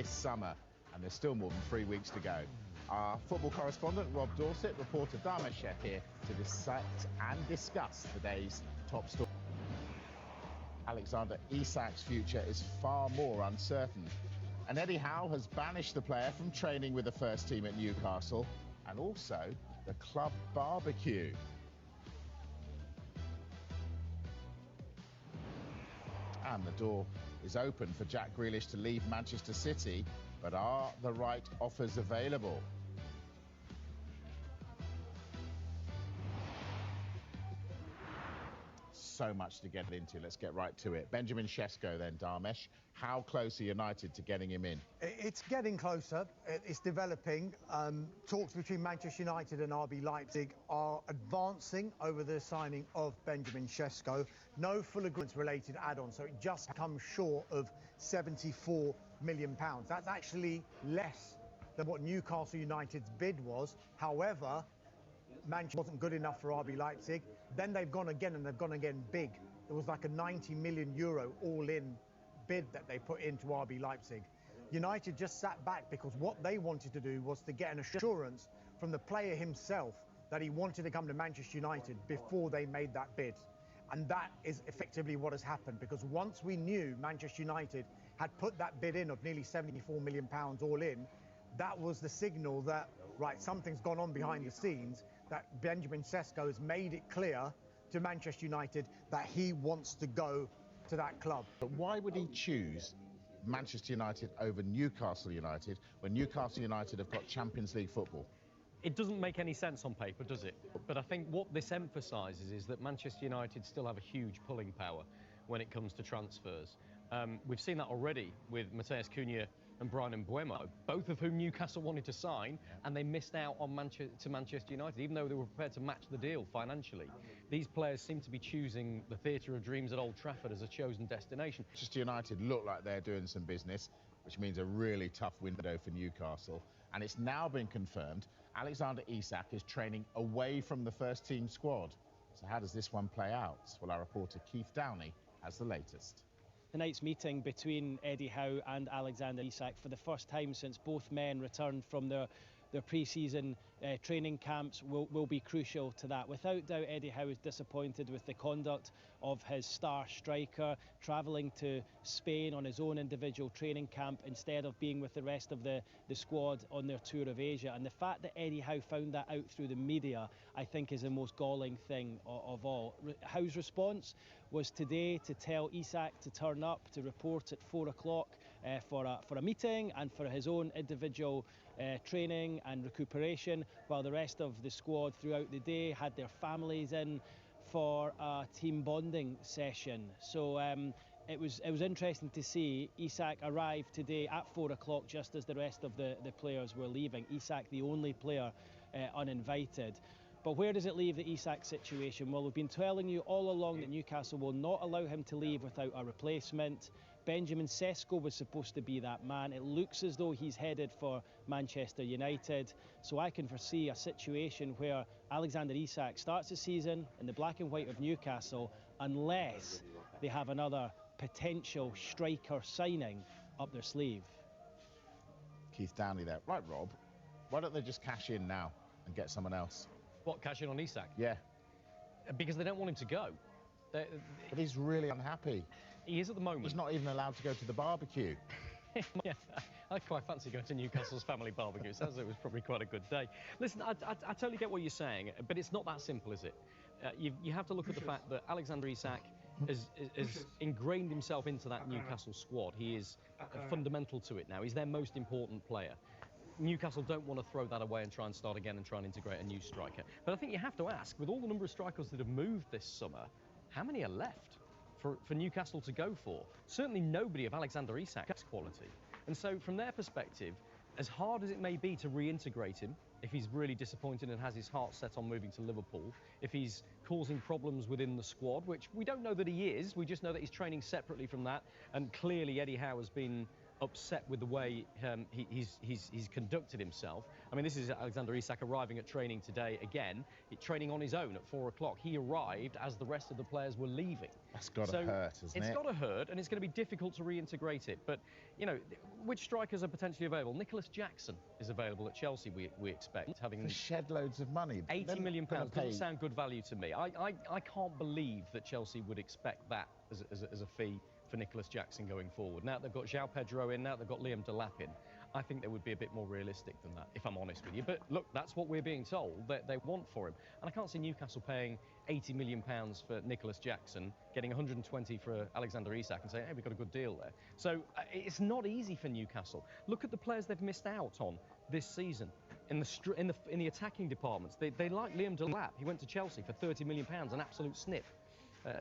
this summer, and there's still more than 3 weeks to go. Our football correspondent, Rob Dorset, reporter Dharmesh here to dissect and discuss today's top story. Alexander Isak's future is far more uncertain, and Eddie Howe has banished the player from training with the first team at Newcastle and also the club barbecue. And the door is open for Jack Grealish to leave Manchester City, but are the right offers available? So much to get into. Let's get right to it. Benjamin Sesko then, Dharmesh. How close are United to getting him in? It's getting closer. It's developing. Talks between Manchester United and RB Leipzig are advancing over the signing of Benjamin Sesko. No full agreements related add-on, so it just comes short of £74 million. That's actually less than what Newcastle United's bid was. However, Manchester wasn't good enough for RB Leipzig. Then they've gone again, and they've gone again big. It was like a €90 million all-in bid that they put into RB Leipzig. United just sat back because what they wanted to do was to get an assurance from the player himself that he wanted to come to Manchester United before they made that bid. And that is effectively what has happened, because once we knew Manchester United had put that bid in of nearly £74 million all in, that was the signal that, right, something's gone on behind the scenes, that Benjamin Sesko has made it clear to Manchester United that he wants to go to that club. But why would he choose Manchester United over Newcastle United when Newcastle United have got Champions League football? It doesn't make any sense on paper, does it? But I think what this emphasises is that Manchester United still have a huge pulling power when it comes to transfers. We've seen that already with Mateus Cunha and Bryan Mbeumo, both of whom Newcastle wanted to sign, and they missed out on Manchester United, even though they were prepared to match the deal financially. These players seem to be choosing the Theatre of Dreams at Old Trafford as a chosen destination. Manchester United look like they're doing some business, which means a really tough window for Newcastle. And it's now been confirmed Alexander Isak is training away from the first team squad. So how does this one play out? Well, our reporter Keith Downey has the latest. Tonight's meeting between Eddie Howe and Alexander Isak, for the first time since both men returned from their pre-season training camps, will be crucial to that. Without doubt, Eddie Howe is disappointed with the conduct of his star striker, travelling to Spain on his own individual training camp instead of being with the rest of the squad on their tour of Asia. And the fact that Eddie Howe found that out through the media, I think, is the most galling thing of all. Howe's response was today to tell Isak to turn up, to report at 4 o'clock for a meeting and for his own individual training and recuperation, while the rest of the squad throughout the day had their families in for a team bonding session. So it was interesting to see Isak arrive today at 4 o'clock just as the rest of the players were leaving. Isak, the only player uninvited. But where does it leave the Isak situation? Well, we've been telling you all along that Newcastle will not allow him to leave without a replacement. Benjamin Sesko was supposed to be that man. It looks as though he's headed for Manchester United. So I can foresee a situation where Alexander Isak starts the season in the black and white of Newcastle unless they have another potential striker signing up their sleeve. Keith Downey there. Right, Rob, why don't they just cash in now and get someone else? What, cash in on Isak? Yeah. Because they don't want him to go. But he's really unhappy. He is at the moment. He's not even allowed to go to the barbecue. Yeah, I quite fancy going to Newcastle's family barbecue. Sounds like it was probably quite a good day. Listen, I totally get what you're saying, but it's not that simple, is it? You have to look at the fact that Alexander Isak has ingrained himself into that Newcastle squad. He is fundamental to it now. He's their most important player. Newcastle don't want to throw that away and try and start again and try and integrate a new striker. But I think you have to ask, with all the number of strikers that have moved this summer, how many are left for Newcastle to go for? Certainly nobody of Alexander Isak's quality. And so from their perspective, as hard as it may be to reintegrate him, if he's really disappointed and has his heart set on moving to Liverpool, if he's causing problems within the squad, which we don't know that he is, we just know that he's training separately from that, and clearly Eddie Howe has been upset with the way he's conducted himself. I mean, this is Alexander Isak arriving at training today again, training on his own at 4 o'clock. He arrived as the rest of the players were leaving. That's got to hurt, hasn't it? It's got to hurt, and it's going to be difficult to reintegrate it. But, you know, which strikers are potentially available? Nicholas Jackson is available at Chelsea, we expect. For shed loads of money. £80 million doesn't sound good value to me. I can't believe that Chelsea would expect that as a fee for Nicholas Jackson going forward. Now they've got João Pedro in, now they've got Liam Delap in. I think they would be a bit more realistic than that, if I'm honest with you. But look, that's what we're being told that they want for him. And I can't see Newcastle paying £80 million for Nicholas Jackson, getting 120 for Alexander Isak and saying, hey, we've got a good deal there. So it's not easy for Newcastle. Look at the players they've missed out on this season. In the attacking departments, they like Liam Delap. He went to Chelsea for £30 million, an absolute snip.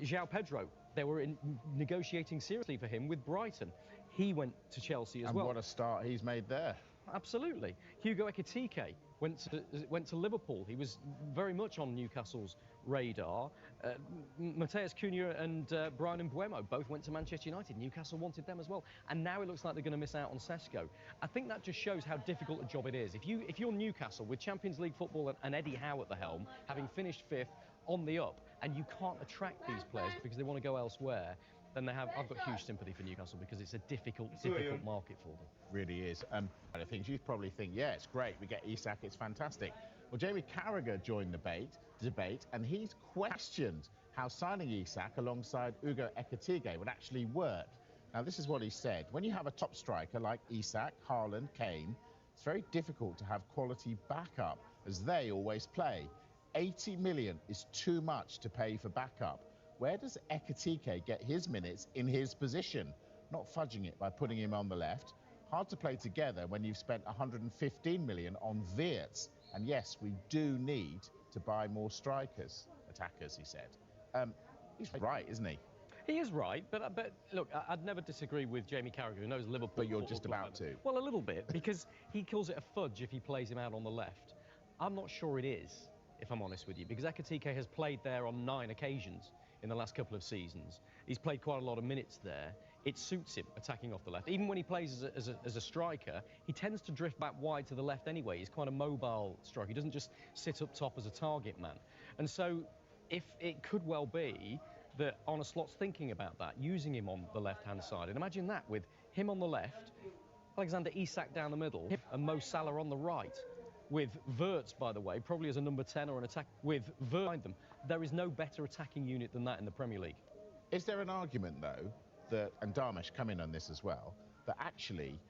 João Pedro, they were negotiating seriously for him with Brighton. He went to Chelsea as well. And what a start he's made there. Absolutely. Hugo Ekitike went to Liverpool. He was very much on Newcastle's radar. Mateus Cunha and Brian Mbeumo both went to Manchester United. Newcastle wanted them as well. And now it looks like they're going to miss out on Sesko. I think that just shows how difficult a job it is. If you're Newcastle with Champions League football and Eddie Howe at the helm, having finished 5th on the up, and you can't attract these players because they want to go elsewhere, then I've got huge sympathy for Newcastle because it's a difficult market for them. Really is. I think you probably think, yeah, it's great, we get Isak, it's fantastic. Well, Jamie Carragher joined the debate, and he's questioned how signing Isak alongside Hugo Ekitike would actually work. Now, this is what he said. When you have a top striker like Isak, Haaland, Kane, it's very difficult to have quality backup, as they always play. 80 million is too much to pay for backup. Where does Ekitike get his minutes in his position? Not fudging it by putting him on the left. Hard to play together when you've spent 115 million on Wirtz. And yes, we do need to buy more attackers, he said. He's right, isn't he? He is right, but look, I'd never disagree with Jamie Carragher, who knows Liverpool. But you're just about to. Well, a little bit, because he calls it a fudge if he plays him out on the left. I'm not sure it is, if I'm honest with you, because Ekitike has played there on 9 occasions in the last couple of seasons. He's played quite a lot of minutes there. It suits him attacking off the left. Even when he plays as a striker, he tends to drift back wide to the left anyway. He's quite a mobile striker. He doesn't just sit up top as a target man. And so if it could well be that Arne Slot's thinking about that, using him on the left-hand side. And imagine that, with him on the left, Alexander Isak down the middle, and Mo Salah on the right. With Wirtz, by the way, probably as a number 10 or an attack, with Wirtz behind them. There is no better attacking unit than that in the Premier League. Is there an argument, though, that, and Darmesh come in on this as well, that actually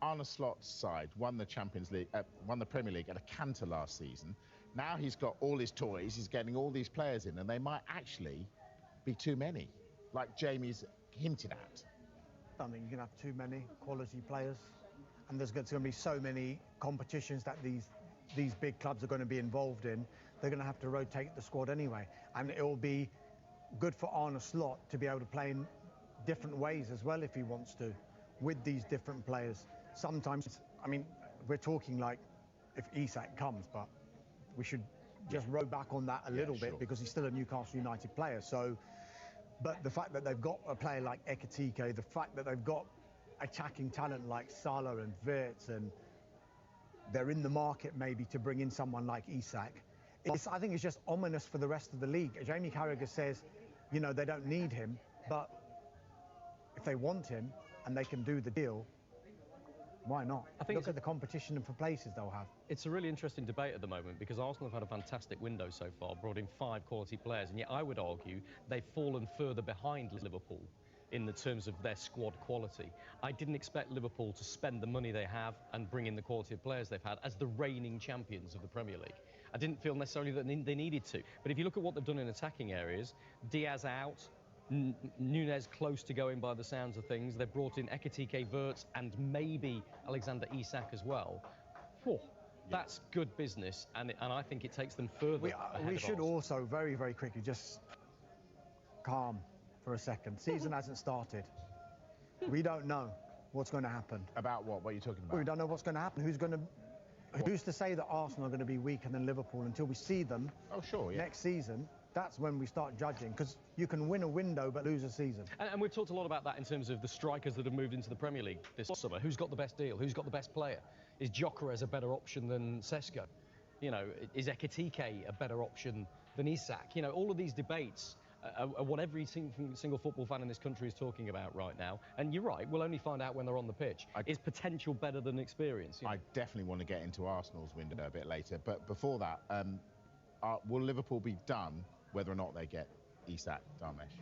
Arne Slot's side won the Champions League, won the Premier League at a canter last season. Now he's got all his toys, he's getting all these players in, and they might actually be too many, like Jamie's hinted at. I think you can have too many quality players, and there's going to be so many competitions that these big clubs are going to be involved in. They're going to have to rotate the squad anyway, and it will be good for Arne Slot to be able to play in different ways as well if he wants to, with these different players. Sometimes, I mean, we're talking like if Isak comes, but we should just row back on that a little bit because he's still a Newcastle United player. So, but the fact that they've got a player like Ekitike, the fact that they've got attacking talent like Salah and Wirtz, and they're in the market maybe to bring in someone like Isak, I think it's just ominous for the rest of the league. Jamie Carragher says, you know, they don't need him, but if they want him and they can do the deal, why not? I think look at the competition and for places they'll have. It's a really interesting debate at the moment because Arsenal have had a fantastic window so far, brought in 5 quality players, and yet I would argue they've fallen further behind Liverpool in the terms of their squad quality. I didn't expect Liverpool to spend the money they have and bring in the quality of players they've had as the reigning champions of the Premier League. I didn't feel necessarily that they needed to. But if you look at what they've done in attacking areas, Diaz out, Nunez close to going by the sounds of things. They've brought in Ekitike, Wirtz, and maybe Alexander Isak as well. Whew, that's good business, and I think it takes them further. We should also very, very quickly just calm for a second. Season hasn't started. We don't know what's going to happen. About what? What are you talking about? We don't know what's going to happen. Who's to say that Arsenal are going to be weaker than Liverpool until we see them next season? that's when we start judging, because you can win a window but lose a season. And we've talked a lot about that in terms of the strikers that have moved into the Premier League this summer. Who's got the best deal? Who's got the best player? Is Gyökeres a better option than Sesko? You know, is Ekitike a better option than Isak? You know, all of these debates are what every single football fan in this country is talking about right now. And you're right, we'll only find out when they're on the pitch. Is potential better than experience? You know? I definitely want to get into Arsenal's window a bit later. But before that, will Liverpool be done whether or not they get Isak Darmesh?